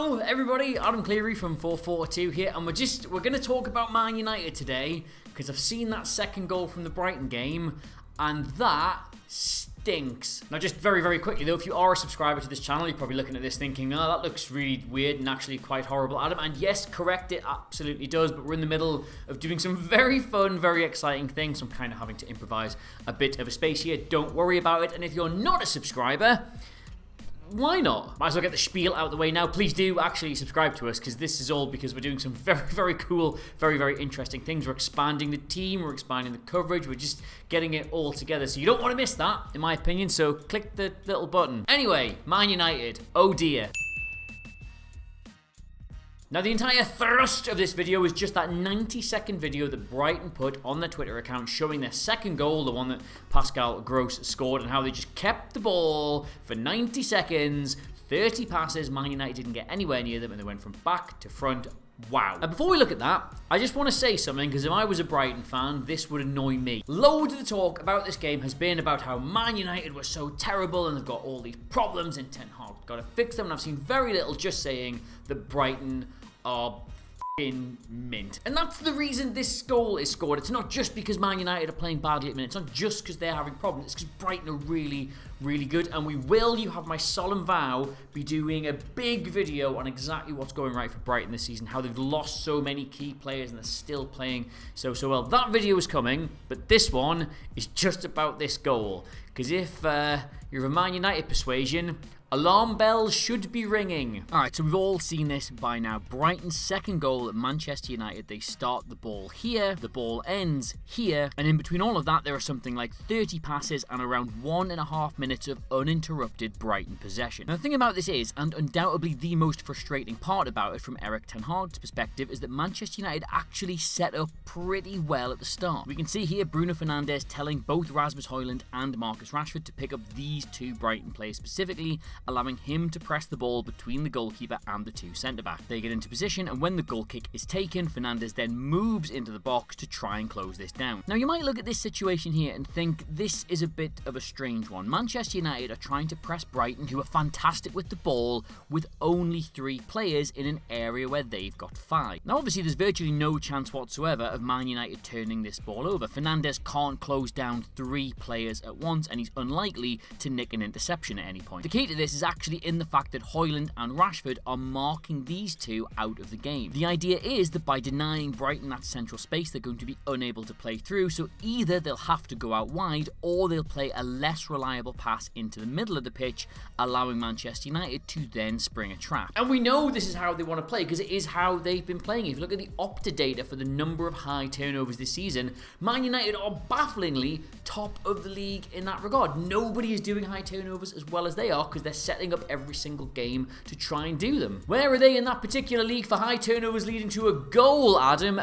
Hello everybody, Adam Cleary from FourFourTwo here, and we're going to talk about Man United today because I've seen that second goal from the Brighton game and that stinks. Now just very quickly though, if you are a subscriber to this channel, you're probably looking at this thinking, oh, that looks really weird and actually quite horrible, Adam. And yes, correct, it absolutely does, but we're in the middle of doing some very fun, very exciting things, so I'm kind of having to improvise a bit of a space here. Don't worry about it, and if you're not a subscriber, why not? Might as well get the spiel out of the way now. Please do actually subscribe to us, because this is all because we're doing some very cool, very interesting things. We're expanding the team, we're expanding the coverage, we're just getting it all together. So you don't want to miss that, in my opinion, so click the little button. Anyway, Man United, oh dear. Now the entire thrust of this video is just that 90-second video that Brighton put on their Twitter account showing their second goal, the one that Pascal Gross scored, and how they just kept the ball for 90 seconds, 30 passes, Man United didn't get anywhere near them, and they went from back to front. Wow. Now before we look at that, I just want to say something, because if I was a Brighton fan, this would annoy me. Loads of the talk about this game has been about how Man United was so terrible and they've got all these problems and Ten Hag got to fix them, and I've seen very little just saying that Brighton are f***ing mint. And that's the reason this goal is scored. It's not just because Man United are playing badly at the minute. It's not just because they're having problems. It's because Brighton are really good. And we will, you have my solemn vow, be doing a big video on exactly what's going right for Brighton this season. How they've lost so many key players and they're still playing so well. That video is coming, but this one is just about this goal. Because if you're of a Man United persuasion, alarm bells should be ringing. Alright, so we've all seen this by now. Brighton's second goal at Manchester United, they start the ball here, the ball ends here, and in between all of that there are something like 30 passes and around 1.5 minutes of uninterrupted Brighton possession. Now the thing about this is, and undoubtedly the most frustrating part about it from Erik Ten Hag's perspective, is that Manchester United actually set up pretty well at the start. We can see here Bruno Fernandes telling both Rasmus Højlund and Marcus Rashford to pick up these two Brighton players specifically, allowing him to press the ball between the goalkeeper and the two centre-backs. They get into position, and when the goal kick is taken, Fernandes then moves into the box to try and close this down. Now you might look at this situation here and think this is a bit of a strange one. Manchester United are trying to press Brighton, who are fantastic with the ball, with only 3 players in an area where they've got 5. Now obviously there's virtually no chance whatsoever of Man United turning this ball over. Fernandes can't close down 3 players at once, and he's unlikely to nick an interception at any point. The key to this is actually in the fact that Højlund and Rashford are marking these two out of the game. The idea is that by denying Brighton that central space, they're going to be unable to play through, so either they'll have to go out wide or they'll play a less reliable pass into the middle of the pitch, allowing Manchester United to then spring a trap. And we know this is how they want to play because it is how they've been playing. If you look at the Opta data for the number of high turnovers this season, Man United are bafflingly top of the league in that regard. Nobody is doing high turnovers as well as they are because they're setting up every single game to try and do them. Where are they in that particular league for high turnovers leading to a goal, Adam?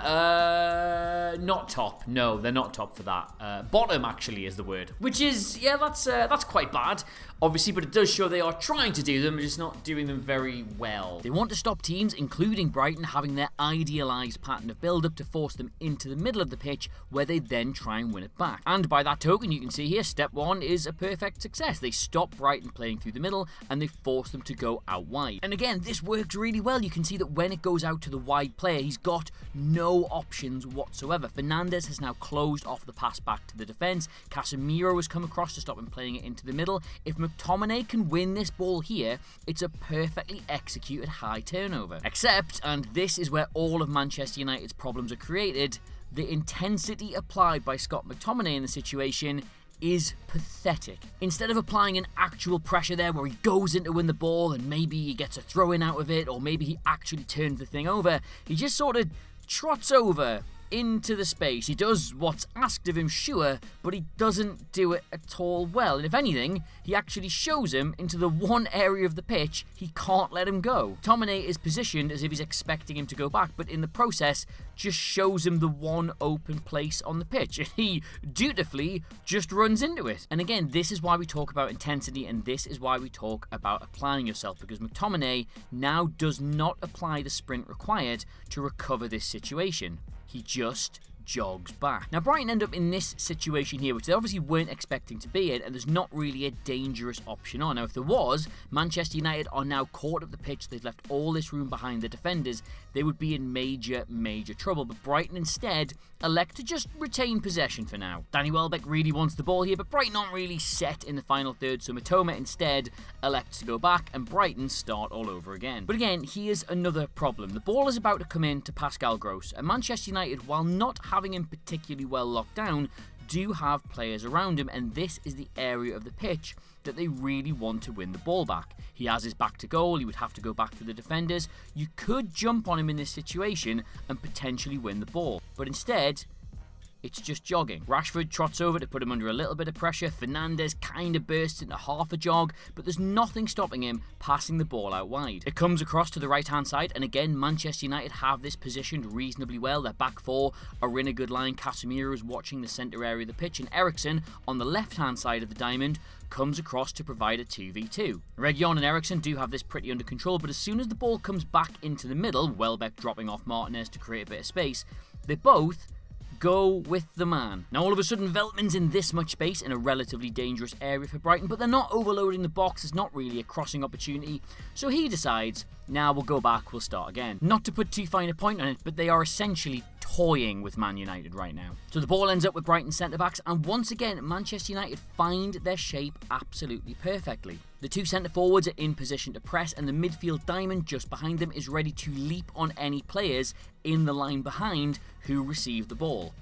Not top. No, they're not top for that. Bottom, actually, is the word. Which is, yeah, that's quite bad, obviously, but it does show they are trying to do them, just not doing them very well. They want to stop teams, including Brighton, having their idealised pattern of build-up to force them into the middle of the pitch, where they then try and win it back. And by that token, you can see here, step 1 is a perfect success. They stop Brighton playing through the middle, and they force them to go out wide. And again, this works really well. You can see that when it goes out to the wide player, he's got no options whatsoever. Fernandes has now closed off the pass back to the defence. Casemiro has come across to stop him playing it into the middle. If McTominay can win this ball here, it's a perfectly executed high turnover. Except, and this is where all of Manchester United's problems are created, the intensity applied by Scott McTominay in the situation is pathetic. Instead of applying an actual pressure there where he goes in to win the ball and maybe he gets a throw in out of it, or maybe he actually turns the thing over, he just sort of trots over into the space. He does what's asked of him, sure, but he doesn't do it at all well. And if anything, he actually shows him into the one area of the pitch he can't let him go. Tomine is positioned as if he's expecting him to go back, but in the process just shows him the one open place on the pitch, and he dutifully just runs into it. And again, this is why we talk about intensity, and this is why we talk about applying yourself, because McTominay now does not apply the sprint required to recover this situation. He just jogs back. Now Brighton end up in this situation here, which they obviously weren't expecting to be in, and there's not really a dangerous option on. Now if there was, Manchester United are now caught up the pitch, they've left all this room behind the defenders, they would be in major trouble, but Brighton instead elect to just retain possession for now. Danny Welbeck really wants the ball here, but Brighton aren't really set in the final third, so Mitoma instead elects to go back, and Brighton start all over again. But again, here's another problem. The ball is about to come in to Pascal Gross, and Manchester United, while not having him particularly well locked down, do have players around him, and this is the area of the pitch that they really want to win the ball back. He has his back to goal, he would have to go back to the defenders. You could jump on him in this situation and potentially win the ball, but instead, it's just jogging. Rashford trots over to put him under a little bit of pressure. Fernandes kind of bursts into half a jog, but there's nothing stopping him passing the ball out wide. It comes across to the right-hand side, and again, Manchester United have this positioned reasonably well. Their back four are in a good line. Casemiro is watching the centre area of the pitch, and Eriksen, on the left-hand side of the diamond, comes across to provide a 2v2. Reguilon and Eriksen do have this pretty under control, but as soon as the ball comes back into the middle, Welbeck dropping off Martinez to create a bit of space, they both go with the man. Now all of a sudden Veltman's in this much space in a relatively dangerous area for Brighton, but they're not overloading the box, it's not really a crossing opportunity, so he decides, now we'll go back, we'll start again. Not to put too fine a point on it, but they are essentially toying with Man United right now. So the ball ends up with Brighton centre-backs, and once again Manchester United find their shape absolutely perfectly. The two centre-forwards are in position to press, and the midfield diamond just behind them is ready to leap on any players in the line behind who receive the ball.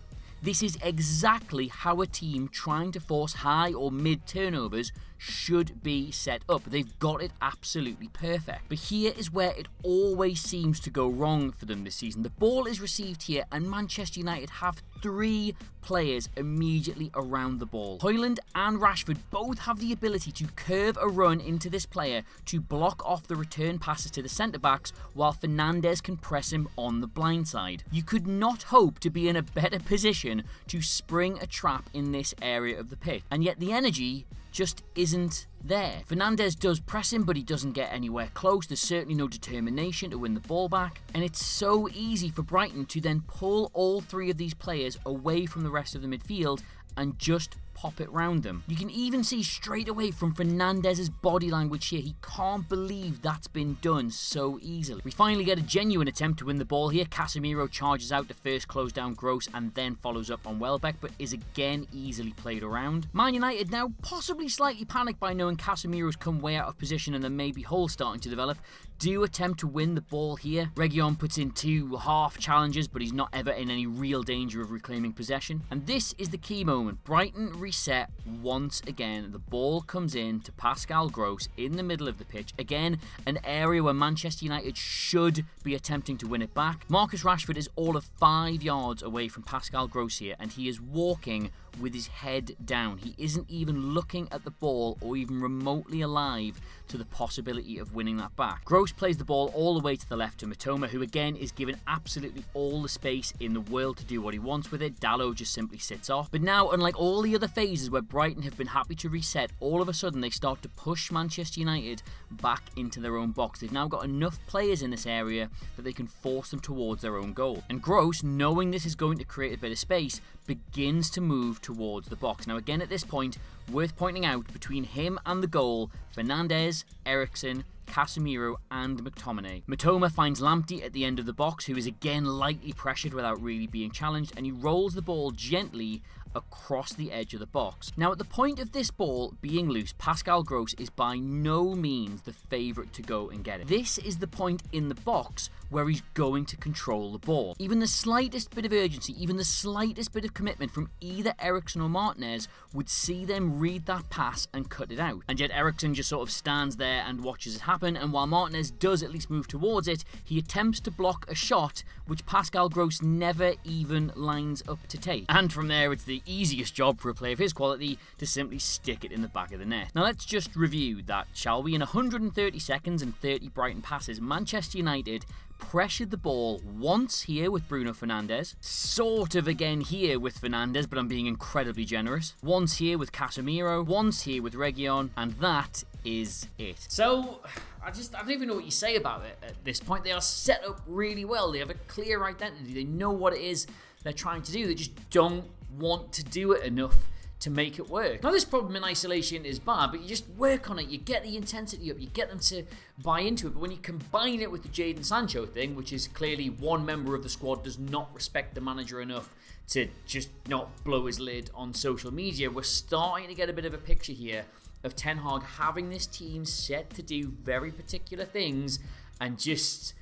This is exactly how a team trying to force high or mid turnovers should be set up. They've got it absolutely perfect. But here is where it always seems to go wrong for them this season. The ball is received here, and Manchester United have three players immediately around the ball. Højlund and Rashford both have the ability to curve a run into this player to block off the return passes to the centre-backs, while Fernandes can press him on the blind side. You could not hope to be in a better position to spring a trap in this area of the pitch, and yet the energy just isn't there. Fernandes does press him, but he doesn't get anywhere close. There's certainly no determination to win the ball back, and it's so easy for Brighton to then pull all three of these players away from the rest of the midfield and just pop it round them. You can even see straight away from Fernandes' body language here, he can't believe that's been done so easily. We finally get a genuine attempt to win the ball here. Casemiro charges out to first close down Gross and then follows up on Welbeck, but is again easily played around. Man United now possibly slightly panicked by knowing Casemiro's come way out of position and there may be holes starting to develop, do attempt to win the ball here. Reguilon puts in two half challenges, but he's not ever in any real danger of reclaiming possession. And this is the key moment. Brighton reset once again. The ball comes in to Pascal Gross in the middle of the pitch. Again, an area where Manchester United should be attempting to win it back. Marcus Rashford is all of 5 yards away from Pascal Gross here, and he is walking with his head down. He isn't even looking at the ball or even remotely alive to the possibility of winning that back. Gross plays the ball all the way to the left to Mitoma, who again is given absolutely all the space in the world to do what he wants with it. Dalot just simply sits off. But now, unlike all the other phases where Brighton have been happy to reset, all of a sudden they start to push Manchester United back into their own box. They've now got enough players in this area that they can force them towards their own goal. And Gross, knowing this is going to create a bit of space, begins to move towards the box. Now again at this point, worth pointing out, between him and the goal, Fernandes, Eriksen, Casemiro and McTominay. Mitoma finds Lamptey at the end of the box, who is again lightly pressured without really being challenged, and he rolls the ball gently across the edge of the box. Now at the point of this ball being loose, Pascal Gross is by no means the favourite to go and get it. This is the point in the box where he's going to control the ball. Even the slightest bit of urgency, even the slightest bit of commitment from either Eriksen or Martinez would see them read that pass and cut it out. And yet Eriksen just sort of stands there and watches it happen, and while Martinez does at least move towards it, he attempts to block a shot which Pascal Gross never even lines up to take. And from there, it's the easiest job for a player of his quality to simply stick it in the back of the net. Now let's just review that, shall we? In 130 seconds and 30 Brighton passes, Manchester United pressured the ball once here with Bruno Fernandes, sort of again here with Fernandes, but I'm being incredibly generous, once here with Casemiro, once here with Reguilon, and that is it. So I don't even know what you say about it at this point. They are set up really well. They have a clear identity. They know what it is they're trying to do. They just don't want to do it enough to make it work. Now, this problem in isolation is bad, but you just work on it, you get the intensity up, you get them to buy into it. But when you combine it with the Jadon Sancho thing, which is clearly one member of the squad does not respect the manager enough to just not blow his lid on social media, we're starting to get a bit of a picture here of Ten Hag having this team set to do very particular things and just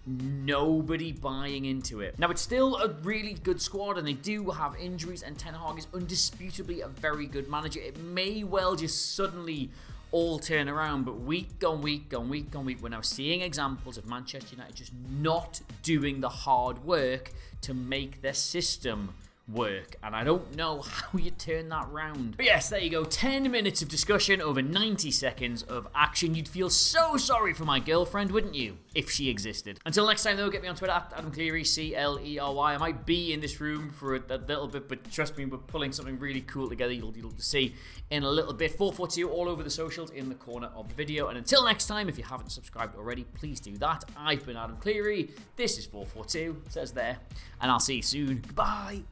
nobody buying into it. Now, it's still a really good squad and they do have injuries, and Ten Hag is undisputably a very good manager. It may well just suddenly all turn around, but week on week on week on week, we're now seeing examples of Manchester United just not doing the hard work to make their system work, and I don't know how you turn that round. But yes, there you go, 10 minutes of discussion over 90 seconds of action. You'd feel so sorry for my girlfriend, wouldn't you, if she existed? Until next time though, get me on Twitter at Adam Cleary, Clery. I might be in this room for a little bit, but trust me, we're pulling something really cool together. You'll see in a little bit. 442 all over the socials in the corner of the video. And until next time, if you haven't subscribed already, please do that. I've been Adam Cleary, this is 442, it says there, and I'll see you soon. Goodbye.